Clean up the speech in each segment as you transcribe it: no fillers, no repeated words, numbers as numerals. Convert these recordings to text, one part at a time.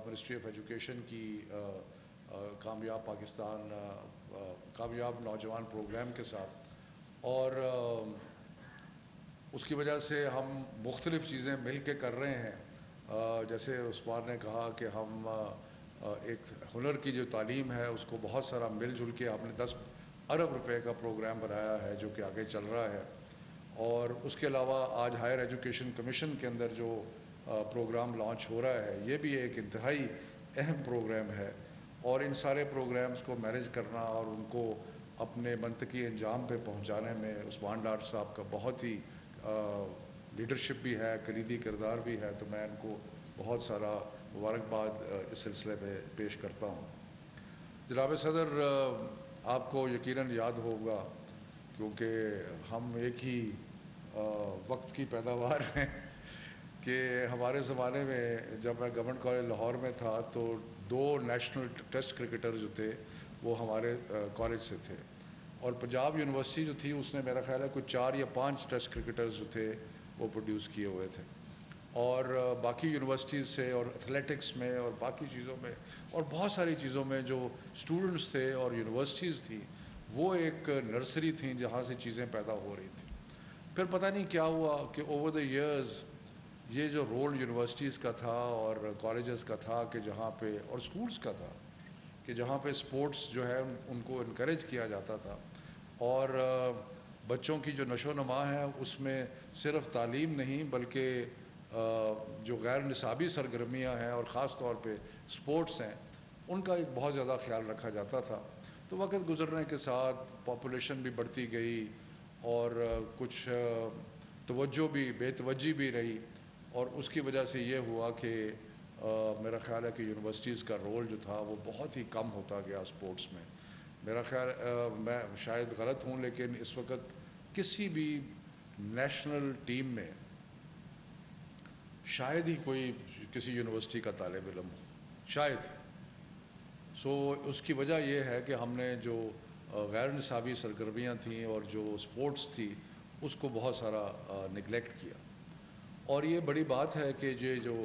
Ministry of education کی کامیاب پاکستان کامیاب نوجوان پروگرام کے ساتھ، اور اس کی وجہ سے ہم مختلف چیزیں مل کے کر رہے ہیں. جیسے عثمان نے کہا کہ ہم ایک ہنر کی جو تعلیم ہے اس کو بہت سارا مل جل کے ہم نے 10 ارب روپے کا پروگرام بنایا ہے جو کہ آگے چل رہا ہے. اور اس کے علاوہ آج ہائر ایجوکیشن کمیشن کے اندر جو پروگرام لانچ ہو رہا ہے یہ بھی ایک انتہائی اہم پروگرام ہے. اور ان سارے پروگرامز کو مینیج کرنا اور ان کو اپنے منطقی انجام پہ پہنچانے میں عثمان ڈار صاحب کا بہت ہی لیڈرشپ بھی ہے، کلیدی کردار بھی ہے. تو میں ان کو بہت سارا مبارکباد اس سلسلے میں پیش کرتا ہوں. جناب صدر، آپ کو یقیناً یاد ہوگا کیونکہ ہم ایک ہی وقت کی پیداوار ہیں کہ ہمارے زمانے میں جب میں گورنمنٹ کالج لاہور میں تھا تو 2 نیشنل ٹیسٹ کرکٹر جو تھے وہ ہمارے کالج سے تھے، اور پنجاب یونیورسٹی جو تھی اس نے میرا خیال ہے کوئی 4 یا 5 ٹیسٹ کرکٹرز جو تھے وہ پروڈیوس کیے ہوئے تھے. اور باقی یونیورسٹیز سے اور ایتھلیٹکس میں اور باقی چیزوں میں اور بہت ساری چیزوں میں جو اسٹوڈنٹس تھے اور یونیورسٹیز تھیں وہ ایک نرسری تھیں جہاں سے چیزیں پیدا ہو رہی تھیں. پھر پتہ نہیں کیا ہوا کہ اوور دا ایئرز یہ جو رول یونیورسٹیز کا تھا اور کالجز کا تھا کہ جہاں پہ اور اسکولز کا تھا کہ جہاں پہ سپورٹس جو ہے ان کو انکریج کیا جاتا تھا، اور بچوں کی جو نشو و نما ہے اس میں صرف تعلیم نہیں بلکہ جو غیر نصابی سرگرمیاں ہیں اور خاص طور پہ سپورٹس ہیں ان کا ایک بہت زیادہ خیال رکھا جاتا تھا. تو وقت گزرنے کے ساتھ پاپولیشن بھی بڑھتی گئی اور کچھ توجہ بھی بے توجہی بھی رہی، اور اس کی وجہ سے یہ ہوا کہ میرا خیال ہے کہ یونیورسٹیز کا رول جو تھا وہ بہت ہی کم ہوتا گیا سپورٹس میں. میرا خیال میں شاید غلط ہوں لیکن اس وقت کسی بھی نیشنل ٹیم میں شاید ہی کوئی کسی یونیورسٹی کا طالب علم ہو، شاید. اس کی وجہ یہ ہے کہ ہم نے جو غیر نصابی سرگرمیاں تھیں اور جو سپورٹس تھی اس کو بہت سارا نگلیکٹ کیا. اور یہ بڑی بات ہے کہ یہ جو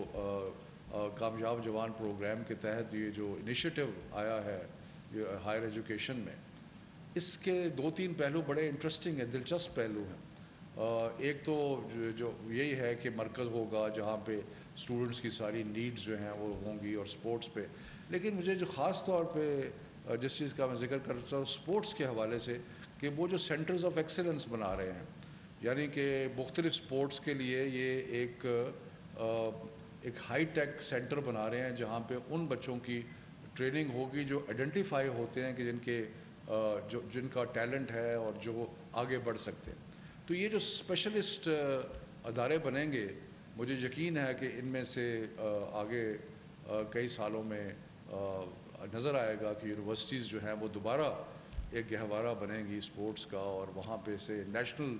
کامیاب جوان پروگرام کے تحت یہ جو انیشیٹو آیا ہے ہائر ایجوکیشن میں، اس کے 2-3 پہلو بڑے انٹرسٹنگ ہیں، دلچسپ پہلو ہیں. ایک تو جو یہی ہے کہ مرکز ہوگا جہاں پہ اسٹوڈنٹس کی ساری نیڈز جو ہیں وہ ہوں گی اور سپورٹس پہ. لیکن مجھے جو خاص طور پہ جس چیز کا میں ذکر کرتا ہوں سپورٹس کے حوالے سے کہ وہ جو سینٹرز آف ایکسیلنس بنا رہے ہیں، یعنی کہ مختلف سپورٹس کے لیے یہ ایک ہائی ٹیک سینٹر بنا رہے ہیں جہاں پہ ان بچوں کی ٹریننگ ہوگی جو آئیڈینٹیفائی ہوتے ہیں کہ جن کا ٹیلنٹ ہے اور جو آگے بڑھ سکتے ہیں. تو یہ جو اسپیشلسٹ ادارے بنیں گے مجھے یقین ہے کہ ان میں سے آگے کئی سالوں میں نظر آئے گا کہ یونیورسٹیز جو ہیں وہ دوبارہ ایک گہوارہ بنیں گی سپورٹس کا، اور وہاں پہ سے نیشنل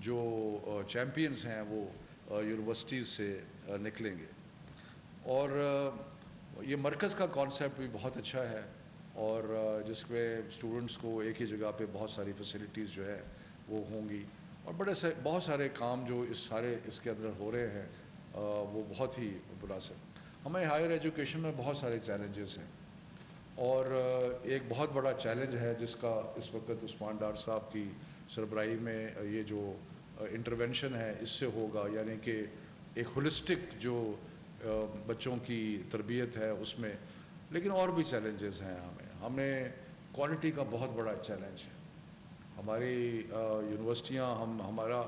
جو چیمپئنز ہیں وہ یونیورسٹیز سے نکلیں گے. اور یہ مرکز کا کانسیپٹ بھی بہت اچھا ہے، اور جس میں اسٹوڈنٹس کو ایک ہی جگہ پہ بہت ساری فیسلٹیز جو ہے وہ ہوں گی، اور بہت سارے کام جو اس کے اندر ہو رہے ہیں وہ بہت ہی مناسب. ہمیں ہائر ایجوکیشن میں بہت سارے چیلنجز ہیں، اور ایک بہت بڑا چیلنج ہے جس کا اس وقت عثمان ڈار صاحب کی سربراہی میں یہ جو انٹرونشن ہے اس سے ہوگا، یعنی کہ ایک ہولسٹک جو بچوں کی تربیت ہے اس میں. لیکن اور بھی چیلنجز ہیں. ہمیں کوالٹی کا بہت بڑا چیلنج ہے. ہماری یونیورسٹیاں ہمارا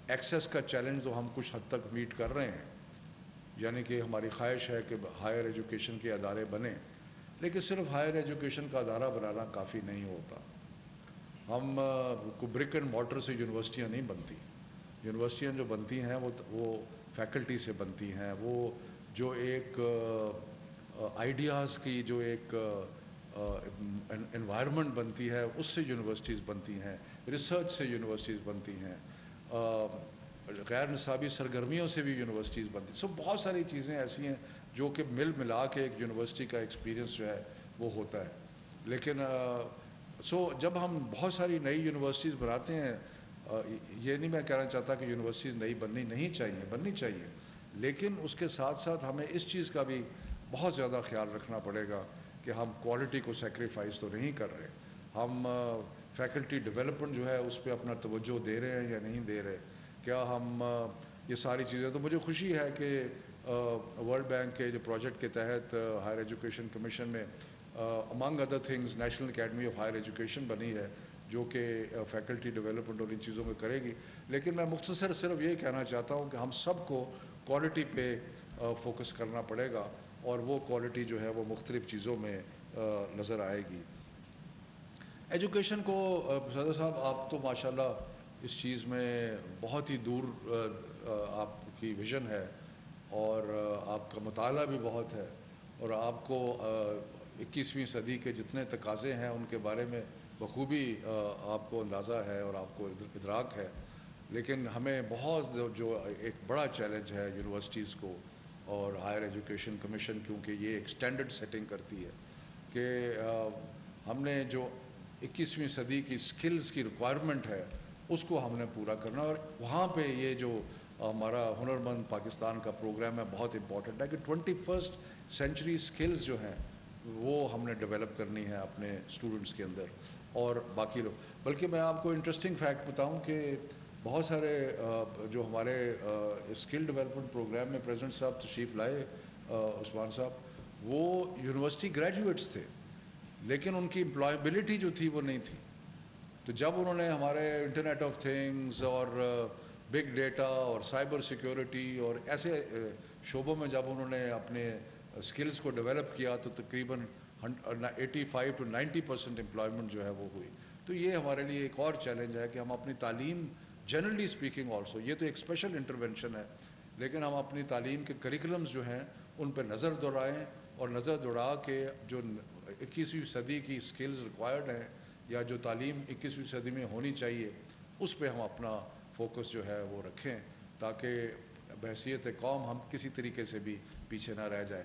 ایکسیس کا چیلنج تو ہم کچھ حد تک میٹ کر رہے ہیں، یعنی کہ ہماری خواہش ہے کہ ہائر ایجوکیشن کے ادارے بنیں، لیکن صرف ہائر ایجوکیشن کا ادارہ بنانا کافی نہیں ہوتا. ہم کو برک اینڈ مارٹر سے یونیورسٹیاں نہیں بنتی. یونیورسٹیاں جو بنتی ہیں وہ فیکلٹی سے بنتی ہیں، وہ جو ایک آئیڈیاز کی جو ایک انوائرمنٹ بنتی ہے اس سے یونیورسٹیز بنتی ہیں، ریسرچ سے یونیورسٹیز بنتی ہیں، غیر نصابی سرگرمیوں سے بھی یونیورسٹیز بنتی ہیں. بہت ساری چیزیں ایسی ہیں جو کہ ملا کے ایک یونیورسٹی کا ایکسپیرینس جو ہے وہ ہوتا ہے. لیکن جب ہم بہت ساری نئی یونیورسٹیز بناتے ہیں، یہ نہیں میں کہنا چاہتا کہ یونیورسٹیز نئی بننی نہیں چاہیے، بننی چاہیے، لیکن اس کے ساتھ ساتھ ہمیں اس چیز کا بھی بہت زیادہ خیال رکھنا پڑے گا کہ ہم کوالٹی کو سیکریفائز تو نہیں کر رہے. ہم فیکلٹی ڈیولپمنٹ جو ہے اس پہ اپنا توجہ دے رہے ہیں یا نہیں دے رہے. کیا ہم یہ ساری چیزیں. تو مجھے خوشی ہے کہ ورلڈ بینک کے جو پروجیکٹ کے تحت ہائر ایجوکیشن کمیشن میں among other things national academy of higher education بنی ہے جو کہ فیکلٹی ڈیولپمنٹ اور ان چیزوں میں کرے گی. لیکن میں مختصر صرف یہ کہنا چاہتا ہوں کہ ہم سب کو کوالٹی پہ فوکس کرنا پڑے گا اور وہ کوالٹی جو ہے وہ مختلف چیزوں میں نظر آئے گی. ایجوکیشن کو صدر صاحب آپ تو ماشاءاللہ اس چیز میں بہت ہی دور آپ کی ویژن ہے اور آپ کا مطالعہ بھی بہت ہے اور آپ کو 21ویں صدی کے جتنے تقاضے ہیں ان کے بارے میں بخوبی آپ کو اندازہ ہے اور آپ کو ادراک ہے. لیکن ہمیں بہت جو ایک بڑا چیلنج ہے یونیورسٹیز کو اور ہائر ایجوکیشن کمیشن کیونکہ یہ ایک سٹینڈرڈ سیٹنگ کرتی ہے کہ ہم نے جو 21ویں صدی کی سکلز کی ریکوائرمنٹ ہے اس کو ہم نے پورا کرنا. اور وہاں پہ یہ جو ہمارا ہنرمند پاکستان کا پروگرام ہے بہت امپورٹنٹ ہے کہ 21st سینچری سکلز جو ہیں وہ ہم نے ڈیولپ کرنی ہے اپنے اسٹوڈنٹس کے اندر اور باقی لوگ. بلکہ میں آپ کو انٹرسٹنگ فیکٹ بتاؤں کہ بہت سارے جو ہمارے اسکل ڈیولپمنٹ پروگرام میں پریزیڈنٹ صاحب تشریف لائے عثمان صاحب وہ یونیورسٹی گریجویٹس تھے لیکن ان کی امپلائبلٹی جو تھی وہ نہیں تھی. تو جب انہوں نے ہمارے انٹرنیٹ آف تھنگز اور بگ ڈیٹا اور سائبر سیکیورٹی اور ایسے شعبوں میں جب انہوں نے اپنے اسکلز کو ڈیولپ کیا تو تقریباً 85 to 90% امپلائمنٹ جو ہے وہ ہوئی. تو یہ ہمارے لیے ایک اور چیلنج ہے کہ ہم اپنی تعلیم جنرلی اسپیکنگ آلسو یہ تو ایک اسپیشل انٹرونشن ہے لیکن ہم اپنی تعلیم کے کریکولمز جو ہیں ان پہ نظر دوڑائیں اور نظر دوڑا کے جو 21ویں صدی کی اسکلز ریکوائرڈ ہیں یا جو تعلیم 21ویں صدی میں ہونی چاہیے اس پہ ہم اپنا فوکس جو ہے وہ رکھیں تاکہ بحیثیت قوم ہم کسی طریقے سے بھی پیچھے نہ رہ جائیں.